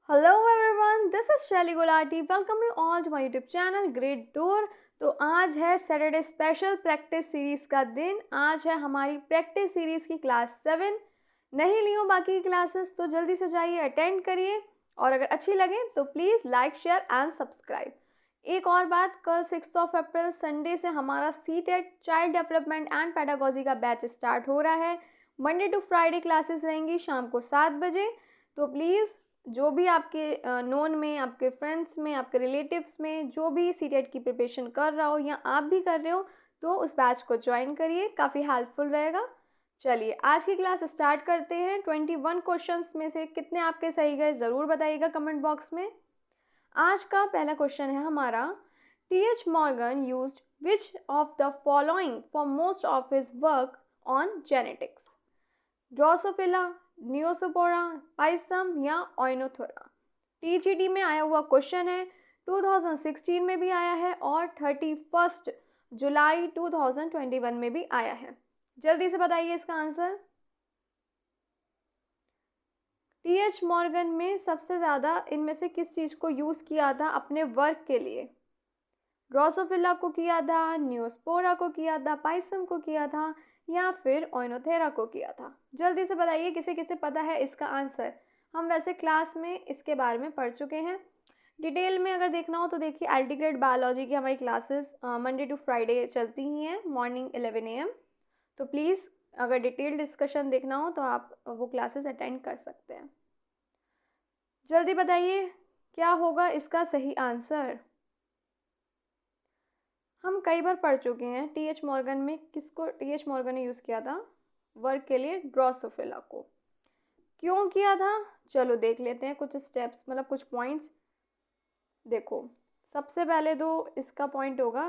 Hello everyone, this is Shaily Gulati. Welcome you all to my YouTube channel Great Door. तो आज है Saturday special practice series का दिन। आज है हमारी प्रैक्टिस सीरीज़ की क्लास 7। नहीं ली हो बाकी की क्लासेस तो जल्दी से जाइए, अटेंड करिए और अगर अच्छी लगे तो please like share and subscribe. एक और बात, कल 6 अप्रैल संडे से हमारा CTET child development and pedagogy का बैच स्टार्ट हो रहा है। मंडे टू फ्राइडे क्लासेस रहेंगी शाम को 7 बजे। तो प्लीज़ जो भी आपके नोन में, आपके फ्रेंड्स में, आपके रिलेटिव्स में जो भी सीटेट की प्रिपरेशन कर रहा हो या आप भी कर रहे हो तो उस बैच को ज्वाइन करिए, काफ़ी हेल्पफुल रहेगा। चलिए आज की क्लास स्टार्ट करते हैं। 21 क्वेश्चंस में से कितने आपके सही गए ज़रूर बताइएगा कमेंट बॉक्स में। आज का पहला क्वेश्चन है हमारा, T H. Morgan used which of the following for most of his work on genetics? Drosophila, Neurospora, Pisum या ओइनोथोरा? टीजीटी में आया हुआ क्वेश्चन है, 2016 में भी आया है और 31 जुलाई 2021 में भी आया है। जल्दी से बताइए इसका आंसर। टी.एच. मॉर्गन में सबसे ज़्यादा इनमें से किस चीज़ को यूज़ किया था अपने वर्क के लिए? ड्रोसोफिला को किया था, नियोस्पोरा को किया था, पाइसम को किया था या फिर ओइनोथेरा को किया था? जल्दी से बताइए किसे किसे पता है इसका आंसर। हम वैसे क्लास में इसके बारे में पढ़ चुके हैं। डिटेल में अगर देखना हो तो देखिए, अल्टीग्रेड बायोलॉजी की हमारी क्लासेस मंडे टू फ्राइडे चलती ही हैं मॉर्निंग 11 AM। तो प्लीज़ अगर डिटेल डिस्कशन देखना हो तो आप वो क्लासेस अटेंड कर सकते हैं। जल्दी बताइए क्या होगा इसका सही आंसर। हम कई बार पढ़ चुके हैं टी.एच. मॉर्गन में किसको टी.एच. मॉर्गन ने यूज़ किया था वर्क के लिए? ड्रोसोफिला को। क्यों किया था? चलो देख लेते हैं कुछ स्टेप्स, मतलब कुछ पॉइंट्स। देखो, सबसे पहले तो इसका पॉइंट होगा,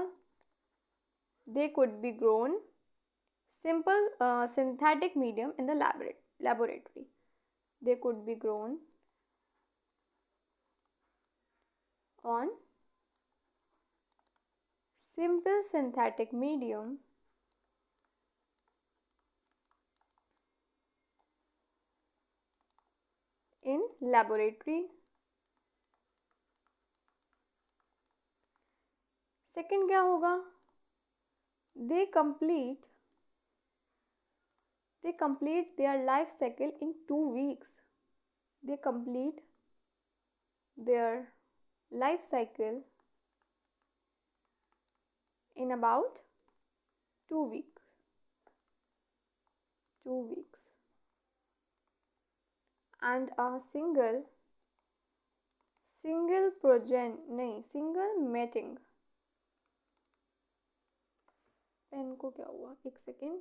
they could be grown simple synthetic medium in the laboratory. They could be grown on simple synthetic medium in laboratory. Second क्या होगा? they complete their life cycle in 2 weeks. They complete their life cycle in about 2 weeks. 2 weeks. And a single mating, pen को क्या हुआ, एक second.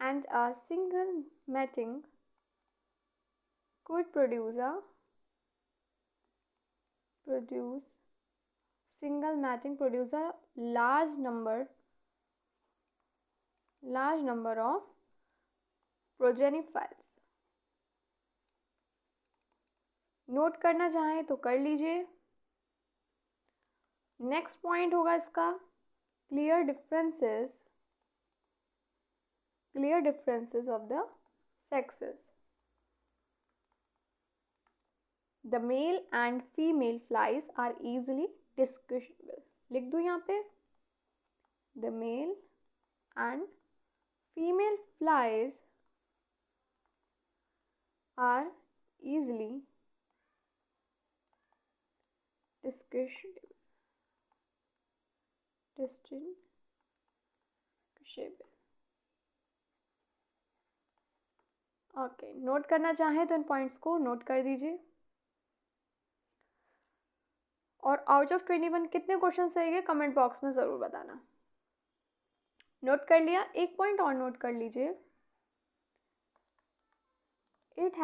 And a single mating could produce a large number of progeny files. Note करना चाहें तो कर लीजिए। Next point होगा इसका, clear differences of the sexes. The male and female flies are easily distinguishable. लिख दूँ यहाँ पे, the male and female flies are easily distinguishable. Okay, note करना चाहें तो इन पॉइंट्स को नोट कर दीजिए। और आउट ऑफ 21 कितने क्वेश्चन सही गए कमेंट बॉक्स में ज़रूर बताना। नोट कर लिया? एक पॉइंट और नोट कर लीजिए, it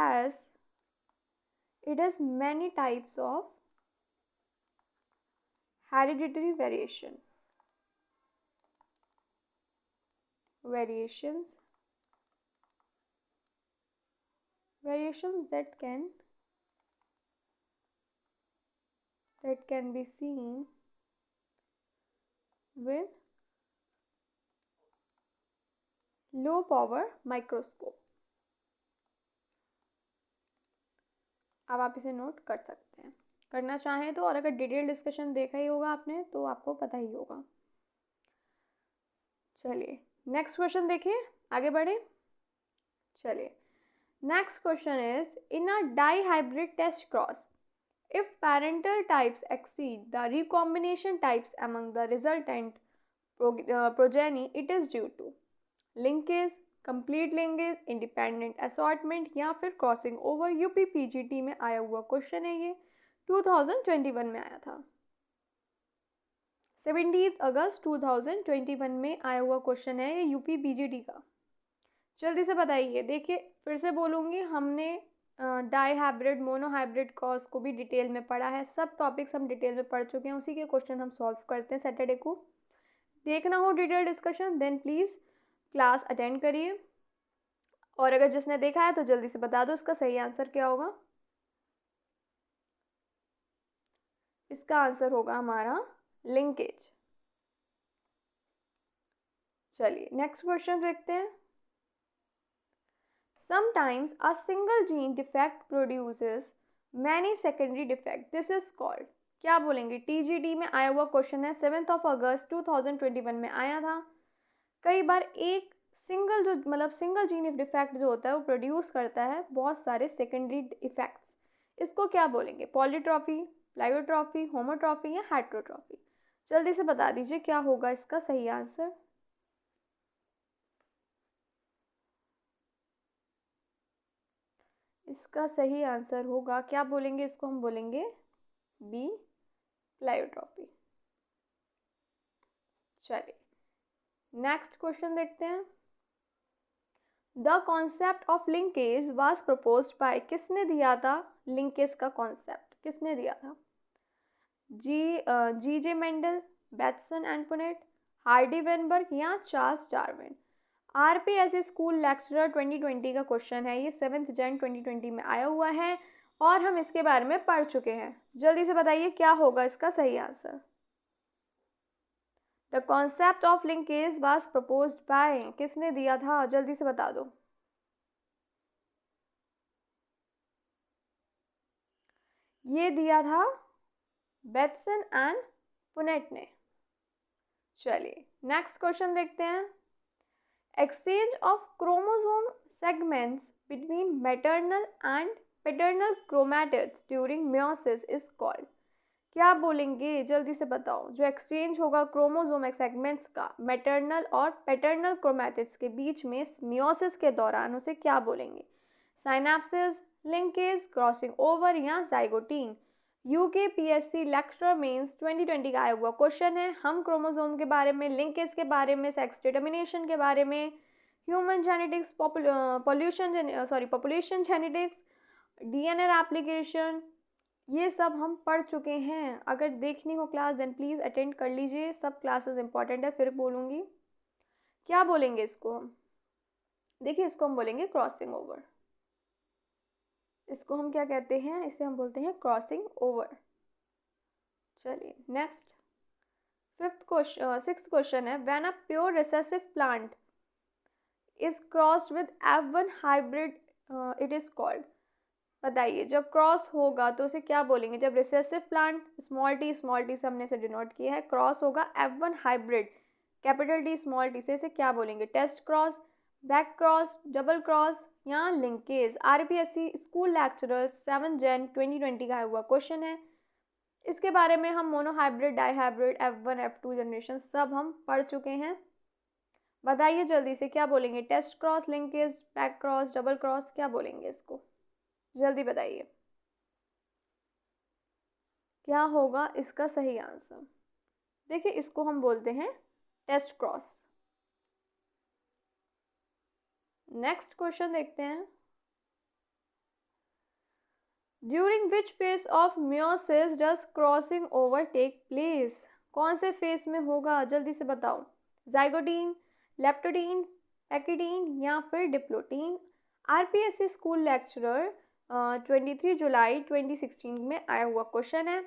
has many types of hereditary variations that can be seen with low power microscope. अब आप इसे नोट कर सकते हैं करना चाहें तो, और अगर डिटेल डिस्कशन देखा ही होगा आपने तो आपको पता ही होगा। चलिए नेक्स्ट क्वेश्चन देखिए, आगे बढ़े। चलिए next question is in a dihybrid test cross if parental types exceed the recombination types among the resultant progeny, it is due to linkage, complete linkage, independent assortment या फिर crossing over. UP PGT में आया हुआ question है, ये 2021 में आया था। 17 अगस्त 2021 में आया हुआ क्वेश्चन है ये यूपी पीजीटी का। जल्दी से बताइए। देखिए फिर से बोलूँगी, हमने dihybrid monohybrid cross को भी डिटेल में पढ़ा है, सब टॉपिक्स हम डिटेल में पढ़ चुके हैं, उसी के क्वेश्चन हम सॉल्व करते हैं सैटरडे को। देखना हो detail discussion then please class attend करिए, और अगर जिसने देखा है तो जल्दी से बता दो इसका सही आंसर क्या होगा। इसका आंसर होगा हमारा लिंकेज। चलिए नेक्स्ट क्वेश्चन देखते हैं। Sometimes a single gene defect produces many secondary defects. This is called, क्या बोलेंगे? TGT में आया हुआ क्वेश्चन है, 7 अगस्त 2021 में आया था। कई बार एक सिंगल जो मतलब सिंगल जीन डिफेक्ट जो होता है वो प्रोड्यूस करता है बहुत सारे सेकेंडरी इफेक्ट्स। इसको क्या बोलेंगे? पॉलीट्रॉफी, प्लाइयोट्रॉफी, होमोट्रॉफी या हेट्रोट्रॉफी? जल्दी से बता दीजिए क्या होगा इसका सही आंसर। इसका सही आंसर होगा, क्या बोलेंगे इसको? हम बोलेंगे बी, प्लाइयोट्रॉफी। चलिए नेक्स्ट क्वेश्चन देखते हैं। The concept of linkage was proposed by, किसने दिया था लिंकेज का कॉन्सेप्ट? किसने दिया था? G J Mendel, Bateson and Punnett, Hardy Weinberg या Charles Darwin? RPSC school lecturer 2020 का क्वेश्चन है, ये 7 जनवरी 2020 में आया हुआ है और हम इसके बारे में पढ़ चुके हैं। जल्दी से बताइए क्या होगा इसका सही answer. The concept of linkage was proposed by, किसने दिया था? जल्दी से बता दो। ये दिया था बैटसन एंड पुनेट ने। चलिए नेक्स्ट क्वेश्चन देखते हैं। Exchange of chromosome segments between maternal and paternal chromatids during meiosis is called, क्या बोलेंगे? जल्दी से बताओ। जो एक्सचेंज होगा क्रोमोसोम सेगमेंट्स का मैटरनल और पैटर्नल क्रोमैटिड्स के बीच में मेयोसिस के दौरान, उसे क्या बोलेंगे? साइनेप्सिस, लिंकेज, क्रॉसिंग ओवर या जाइगोटीन? यूकेपीएससी लेक्चरर मेंस 2020 का आया हुआ क्वेश्चन है। हम क्रोमोसोम के बारे में, लिंकेज के बारे में, सेक्स डिटर्मिनेशन के बारे में, human genetics, population genetics, DNA application, ये सब हम पढ़ चुके हैं। अगर देखनी हो क्लास देन प्लीज़ अटेंड कर लीजिए, सब क्लासेस इंपॉर्टेंट है। फिर बोलूँगी क्या बोलेंगे इसको हम। देखिए इसको हम बोलेंगे क्रॉसिंग ओवर। इसको हम क्या कहते हैं? इसे हम बोलते हैं क्रॉसिंग ओवर। चलिए नेक्स्ट सिक्स्थ क्वेश्चन है। When a pure recessive plant is crossed with F1 hybrid it is called, बताइए। जब क्रॉस होगा तो उसे क्या बोलेंगे? जब रिसेसिव प्लांट, स्मॉल टी से हमने इसे डिनोट किया है, क्रॉस होगा F1 hybrid capital T small T से, इसे क्या बोलेंगे? Test cross, back cross, double cross या लिंकेज? आरपीएससी स्कूल लेक्चरर 7 जनवरी 2020 का हुआ क्वेश्चन है। इसके बारे में हम monohybrid, dihybrid, F1 F2 generation सब हम पढ़ चुके हैं। बताइए जल्दी से क्या बोलेंगे? Test cross, linkage, back cross, double cross, क्या बोलेंगे इसको? जल्दी बताइए क्या होगा इसका सही आंसर। देखिए इसको हम बोलते हैं टेस्ट क्रॉस। नेक्स्ट क्वेश्चन देखते हैं। During which phase of meiosis does crossing over take place? कौन से फेज में होगा? जल्दी से बताओ। जाइगोटीन, लेप्टोडीन, पैकिडीन या फिर डिप्लोटीन? आरपीएससी स्कूल लेक्चरर 23 जुलाई 2016 में आया हुआ क्वेश्चन है।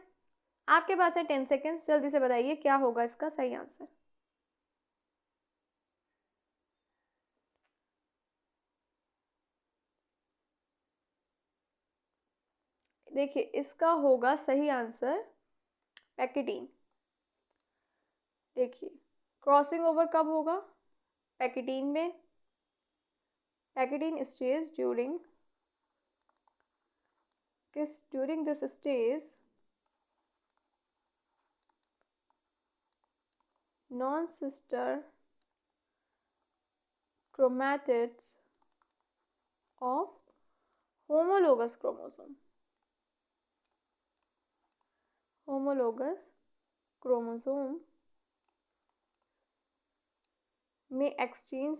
आपके पास है 10 सेकेंड्स, जल्दी से बताइए क्या होगा इसका सही आंसर। देखिए इसका होगा सही आंसर पैकेटीन। देखिए क्रॉसिंग ओवर कब होगा पैकेटीन में? Pachytene stage during this stage non-sister chromatids of homologous chromosome may exchange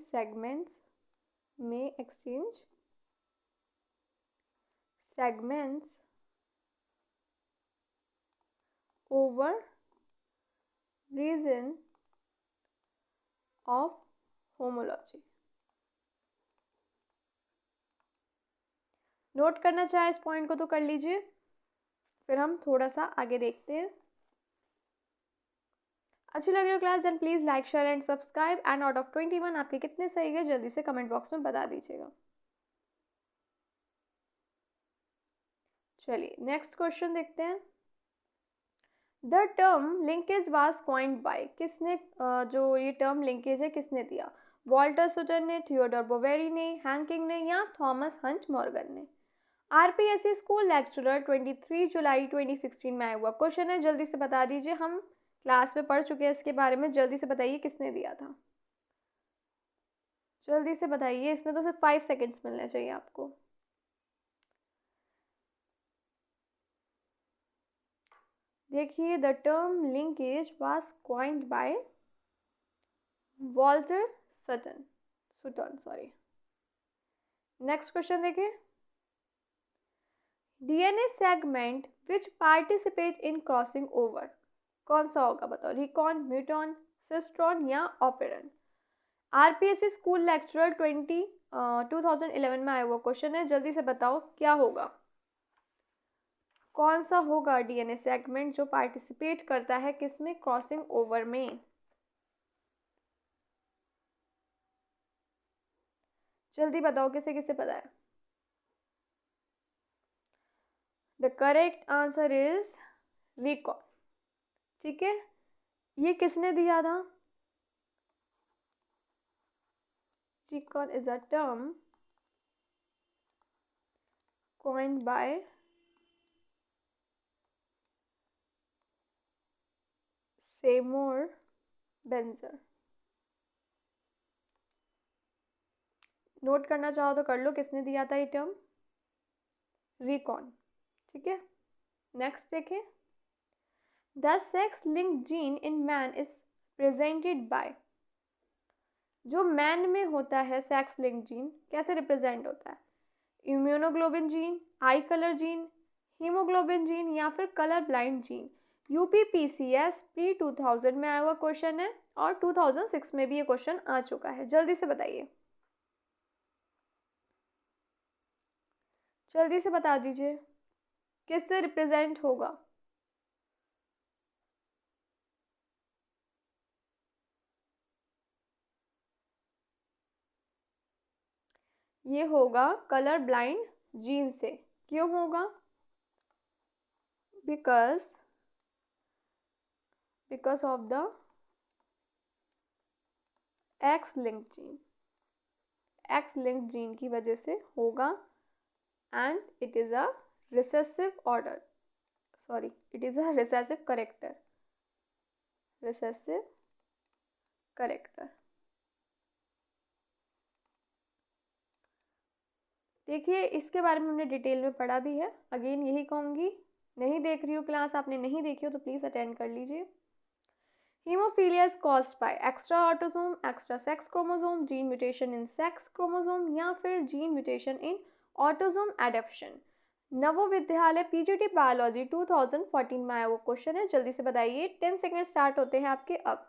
segments over region of homology। Note करना चाहे इस पॉइंट को तो कर लीजिए, फिर हम थोड़ा सा आगे देखते हैं। अच्छी लग रही हो class, then please like share and subscribe. And out of 21 आपके कितने सही है जल्दी से कमेंट बॉक्स में बता दीजिएगा। चलिए नेक्स्ट क्वेश्चन देखते हैं। The term linkage was coined bye, किसने जो ये टर्म लिंकेज है किसने दिया? वॉल्टर सुटर ने, थियोडोर बोवेरी ने, हैंकिंग ने या थॉमस हंट मॉर्गन ने? आरपीएससी स्कूल लेक्चरर 23 जुलाई 2016 में आया हुआ क्वेश्चन है, जल्दी से बता दीजिए। हम क्लास में पढ़ चुके हैं इसके बारे में, जल्दी से बताइए किसने दिया था, जल्दी से बताइए। इसमें तो सिर्फ 5 सेकेंड्स मिलने चाहिए आपको। देखिए the term linkage was coined by Walter Sutton sorry. Next question देखिए। DNA segment which participate in crossing over, कौन सा होगा बताओ? रिकॉन, म्यूटॉन, सिस्ट्रॉन या ऑपेरन? आरपीएससी स्कूल लेक्चरर 2011 में आया हुआ क्वेश्चन है, जल्दी से बताओ क्या होगा, कौन सा होगा डीएनए सेगमेंट जो पार्टिसिपेट करता है किसमें? क्रॉसिंग ओवर में। जल्दी बताओ किसे किसे पता है। The correct answer is recon. ठीक है, ये किसने दिया था? Recon is a term coined by Seymour Berger. Note करना चाहो तो कर लो किसने दिया था ये टर्म, रिकॉन। ठीक है, नेक्स्ट देखें। The sex link gene in man is presented by, जो मैन में होता है सेक्स लिंक जीन कैसे रिप्रेजेंट होता है? इम्यूनोग्लोबिन जीन, आई कलर जीन, हीमोग्लोबिन जीन या फिर colour blind gene? UPPCS pre 2000 में आया हुआ क्वेश्चन है और 2006 में भी ये क्वेश्चन आ चुका है, जल्दी से बताइए, जल्दी से बता दीजिए किससे रिप्रेजेंट होगा। ये होगा कलर ब्लाइंड जीन से। क्यों होगा? Because of the x linked gene की वजह से होगा। And it is a recessive order, sorry it is a recessive character. देखिए इसके बारे में हमने डिटेल में पढ़ा भी है, अगेन यही कहूँगी, नहीं देख रही हो क्लास, आपने नहीं देखी हो तो प्लीज़ अटेंड कर लीजिए। Haemophilia is caused by extra autosome, extra sex chromosome, gene mutation in sex chromosome या फिर gene mutation in autosome adaption? नवोविद्यालय पीजीटी बायोलॉजी 2014 में आया वो क्वेश्चन है, जल्दी से बताइए। 10 सेकेंड स्टार्ट होते हैं आपके अब।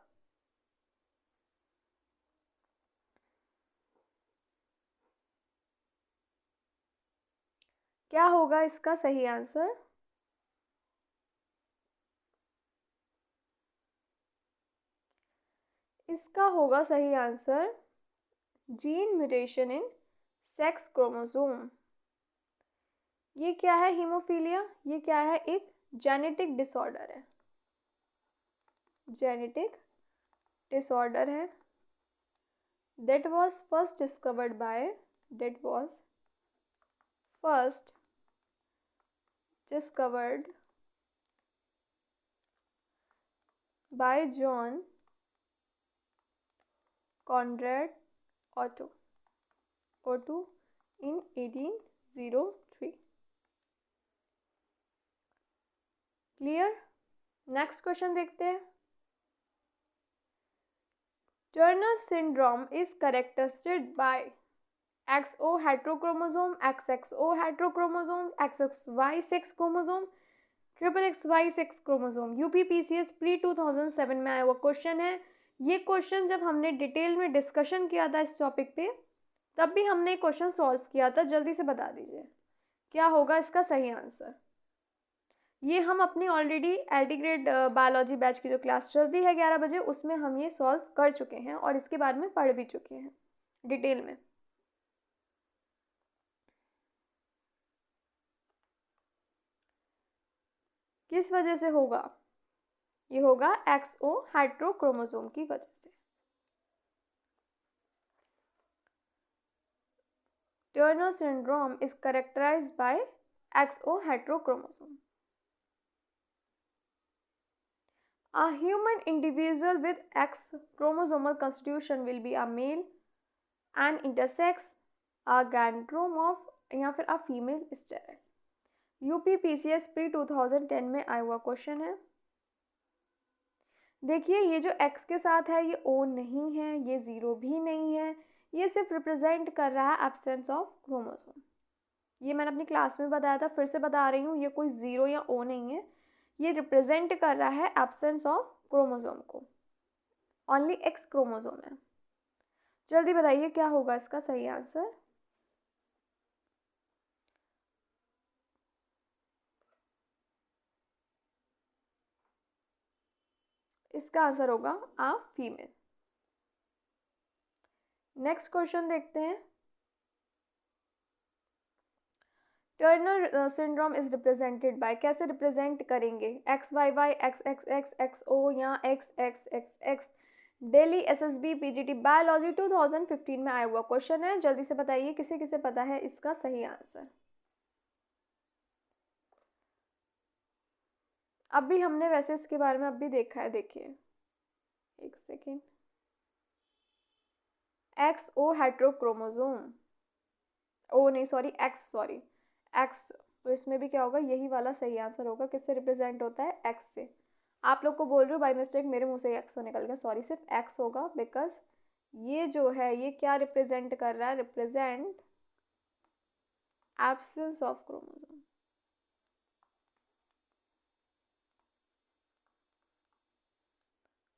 क्या होगा इसका सही आंसर? इसका होगा सही answer gene mutation in sex chromosome. ये क्या है हीमोफीलिया? ये क्या है? एक जेनेटिक डिसऑर्डर है, जेनेटिक डिसऑर्डर है। that was first discovered by that was first discovered by John Conrad Otto in 1803. Clear? Next question देखते हैं। Turner syndrome is characterised by XO heterochromosome, XXO heterochromosome, XXY6 chromosome, XXY6 chromosome. UPPCS pre 2007 में आया हुआ question है। ये question जब हमने detail में डिस्कशन किया था इस टॉपिक पे, तब भी हमने क्वेश्चन सॉल्व किया था। जल्दी से बता दीजिए क्या होगा इसका सही आंसर। ये हम अपनी already LT grade biology batch की जो क्लास चलती है 11 बजे, उसमें हम ये सॉल्व कर चुके हैं और इसके बारे में पढ़ भी चुके हैं डिटेल में। किस वजह से होगा? ये होगा XO हेट्रोक्रोमोसोम की वजह से। Turner syndrome is characterized by XO heterochromosome. A human individual with X chromosomal constitution will be a male and intersex, a gynecromorph या फिर a female sterile। UPPCS pre 2010 में आया हुआ क्वेश्चन है। देखिए ये जो X के साथ है ये O नहीं है, ये 0 भी नहीं है, ये सिर्फ रिप्रेजेंट कर रहा है एब्सेंस ऑफ क्रोमोसोम। ये मैंने अपनी क्लास में बताया था, फिर से बता रही हूँ, ये कोई 0 या O नहीं है, ये रिप्रेजेंट कर रहा है एब्सेंस ऑफ क्रोमोसोम को। ओनली X क्रोमोसोम है। जल्दी बताइए क्या होगा इसका सही आंसर। इसका आंसर होगा आ फीमेल। नेक्स्ट क्वेश्चन देखते हैं। Turner syndrome is represented by, कैसे रिप्रेजेंट करेंगे? XYY, XXX, XO या XXXX। Delhi SSB PGT biology 2015 में आया हुआ क्वेश्चन है। जल्दी से बताइए किसे किसे पता है इसका सही आंसर। अभी हमने वैसे इसके बारे में अभी देखा है, देखिए एक सेकेंड। XO हेट्रोक्रोमोसोम, ओ नहीं सॉरी एक्स, तो इसमें भी क्या होगा? यही वाला सही आंसर होगा। किससे रिप्रेजेंट होता है? एक्स से। आप लोग को बोल रही हूँ बाय मिस्टेक, मेरे मुंह से एक्स निकल गया, सॉरी, सिर्फ एक्स होगा बिकॉज ये जो है ये क्या रिप्रेजेंट कर रहा है? Represent absence of chromosome.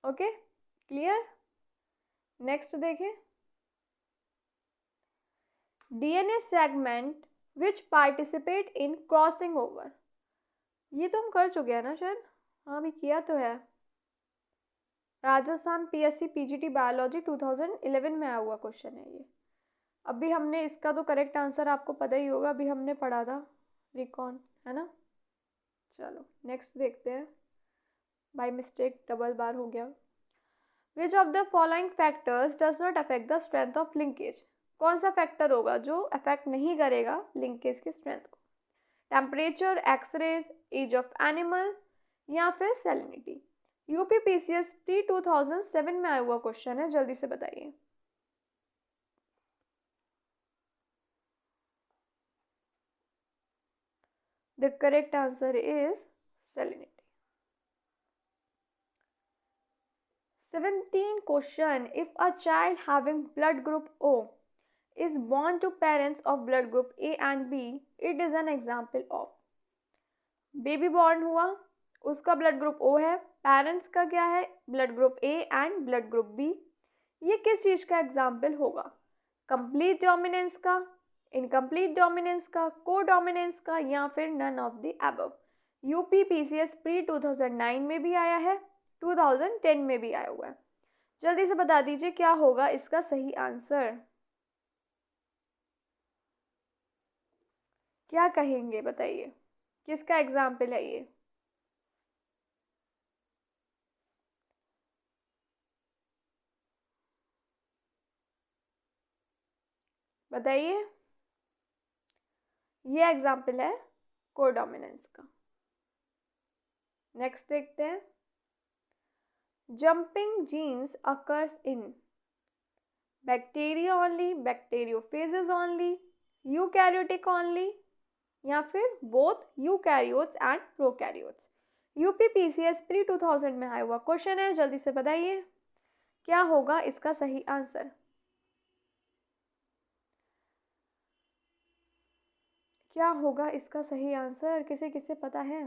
Okay clear? Next देखें। DNA segment which participate in crossing over. ये तो हम कर चुके हैं ना शायद, हाँ अभी किया तो है। राजस्थान PSC PGT बायोलॉजी 2011 में आया हुआ क्वेश्चन है ये। अभी हमने इसका तो करेक्ट आंसर आपको पता ही होगा, अभी हमने पढ़ा था रिकॉन, है ना। चलो नेक्स्ट देखते हैं, बाय मिस्टेक डबल बार हो गया। विच of the following factors does not affect the strength of linkage. कौन सा फैक्टर होगा जो अफेक्ट नहीं करेगा लिंकेज की स्ट्रेंथ को? Temperature, X rays, age of animal या फिर सैलिनिटी। UPPCS प्री 2007 में आया हुआ क्वेश्चन है। जल्दी से बताइए। The correct answer is salinity. 17 question. If a child having blood group O is born to parents of blood group A and B, it is an example of। Baby born हुआ, उसका blood group O है, parents का क्या है? Blood group A and blood group B। ये किस चीज़ का एग्जाम्पल होगा? कंप्लीट डोमिनेंस का, इनकम्प्लीट डोमिनेंस का, को डोमिनेंस का या फिर none of the above. UPPCS pre 2009 में भी आया है, 2010 में भी आया हुआ है। जल्दी से बता दीजिए क्या होगा इसका सही आंसर। क्या कहेंगे बताइए, किसका एग्जाम्पल है ये? बताइए। ये एग्जाम्पल है कोडोमिनेंस का। नेक्स्ट देखते हैं। Jumping genes occurs in bacteria only, bacteriophages only, eukaryotic only, या फिर both eukaryotes and prokaryotes. UPPCS pre 2000 में आया हुआ क्वेश्चन है, जल्दी से बताइए क्या होगा इसका सही आंसर। क्या होगा इसका सही आंसर, किसे किसे पता है?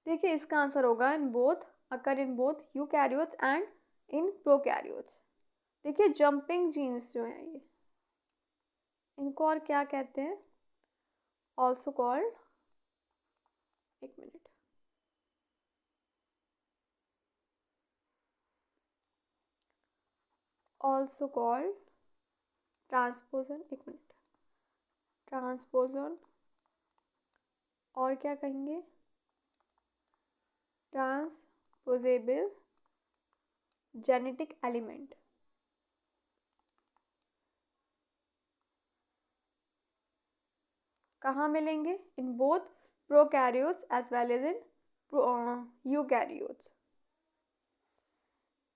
देखिए इसका आंसर होगा in both, occur in both eukaryotes and in prokaryotes. देखिए जंपिंग जीन्स जो है ये, इनको और क्या कहते हैं? ऑल्सो कॉल्ड, एक मिनट, ऑल्सो कॉल्ड ट्रांसपोजन, एक मिनट, ट्रांसपोजन, और क्या कहेंगे? Transposable genetic element. कहाँ मिलेंगे? In both prokaryotes as well as in eukaryotes.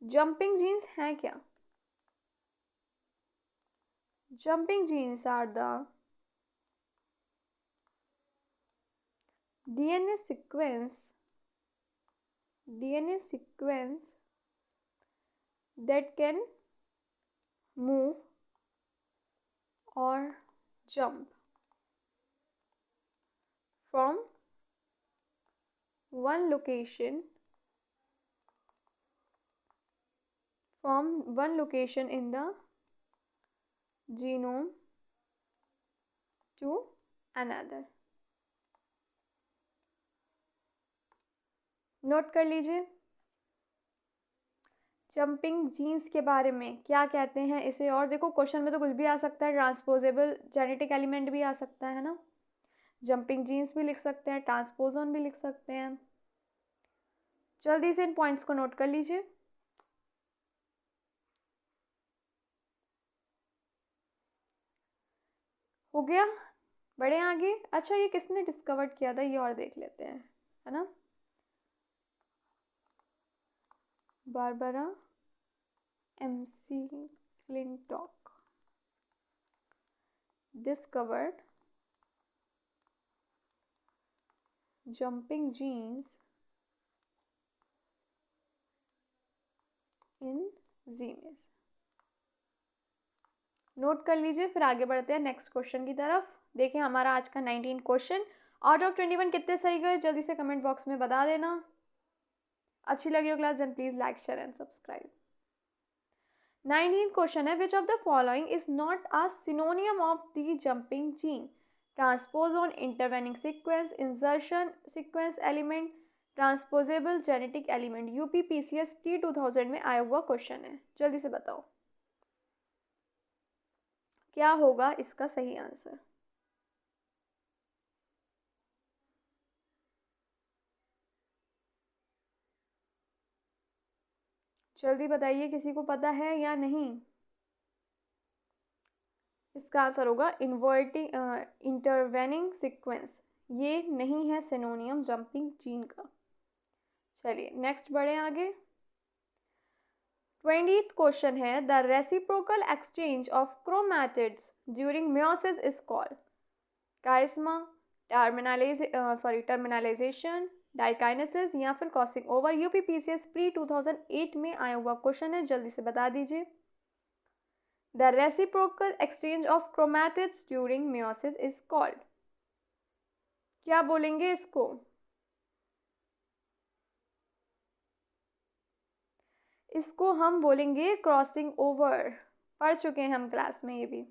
Jumping genes हैं क्या? Jumping genes are the DNA sequence that can move or jump from one location in the genome to another। Note कर लीजिए jumping jeans के बारे में क्या कहते हैं इसे। और देखो क्वेश्चन में तो कुछ भी आ सकता है, ट्रांसपोजेबल जेनेटिक एलिमेंट भी आ सकता है ना, जंपिंग जीन्स भी लिख सकते हैं, ट्रांसपोजन भी लिख सकते हैं। जल्दी से इन पॉइंट्स को नोट कर लीजिए। हो गया, बड़े आगे। अच्छा ये किसने डिस्कवर किया था ये और देख लेते हैं, है ना। Barbara McClintock discovered jumping genes in zebras। Note कर लीजिए, फिर आगे बढ़ते हैं नेक्स्ट क्वेश्चन की तरफ। देखें हमारा आज का 19 क्वेश्चन, आउट ऑफ 21 कितने सही गए जल्दी से कमेंट बॉक्स में बता देना। अच्छी लगी हो class then please like share and subscribe. 19 question है, which of the following is not a synonym of the jumping gene? Transposon, intervening sequence, insertion sequence element, transposable genetic element. UPPCS pre 2000 में आया हुआ question है, जल्दी से बताओ क्या होगा इसका सही आंसर। जल्दी बताइए किसी को पता है या नहीं। इसका आंसर होगा इंटरवेनिंग सीक्वेंस। ये नहीं है सिनोनियम जंपिंग जीन का। चलिए नेक्स्ट बढ़े आगे। 20th क्वेश्चन है, the reciprocal exchange of chromatids during meiosis is called chiasma, terminalisation, diakinesis, या फिर क्रॉसिंग ओवर। यूपीपीसीएस प्री 2008 में आया हुआ क्वेश्चन है, जल्दी से बता दीजिए। The reciprocal exchange of chromatids during meiosis is called, क्या बोलेंगे इसको? इसको हम बोलेंगे क्रॉसिंग ओवर, पढ़ चुके हैं हम क्लास में ये भी।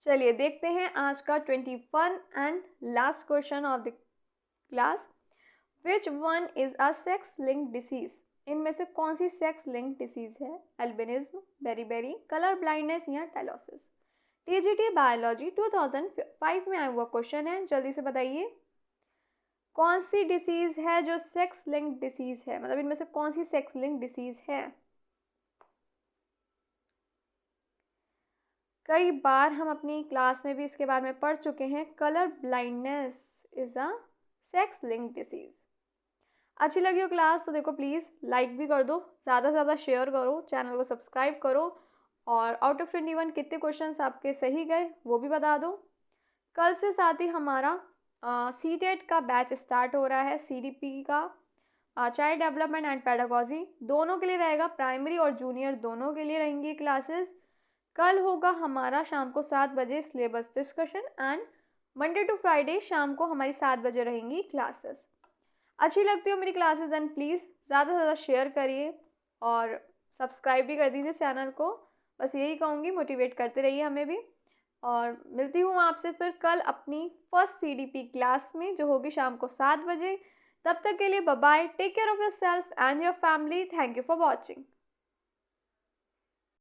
चलिए देखते हैं आज का 21 and last question of the class. Which one is a sex linked disease? इनमें से कौन सी सेक्स लिंक डिसीज़ है? एल्बिनिज्म, बेरीबेरी, कलर ब्लाइंडनेस या टेलोसिस? टीजीटी बायोलॉजी 2005 में आया हुआ क्वेश्चन है, जल्दी से बताइए। कौन सी डिसीज़ है जो सेक्स लिंक डिसीज़ है, मतलब इनमें से कौन सी सेक्स लिंक डिसीज़ है? कई बार हम अपनी क्लास में भी इसके बारे में पढ़ चुके हैं। Colour blindness is a sex link disease. अच्छी लगी हो क्लास तो देखो प्लीज़ लाइक भी कर दो, ज़्यादा से ज़्यादा शेयर करो, चैनल को सब्सक्राइब करो, और आउट ऑफ 21 कितने क्वेश्चंस आपके सही गए वो भी बता दो। कल से साथ ही हमारा सीटेट का बैच स्टार्ट हो रहा है। सीडीपी का चाइल्ड डेवलपमेंट एंड पेडागोजी दोनों के लिए रहेगा, प्राइमरी और जूनियर दोनों के लिए रहेंगी क्लासेस। कल होगा हमारा शाम को 7 बजे syllabus discussion, and Monday to Friday शाम को हमारी 7 बजे रहेंगी क्लासेस। अच्छी लगती हो मेरी क्लासेस देन प्लीज़ ज़्यादा से ज़्यादा शेयर करिए और सब्सक्राइब भी कर दीजिए चैनल को। बस यही कहूँगी, मोटिवेट करते रहिए हमें भी। और मिलती हूँ आपसे फिर कल अपनी फर्स्ट सीडीपी क्लास में, जो होगी शाम को 7 बजे। तब तक के लिए bye bye, take care of yourself and your family. Thank you for watching.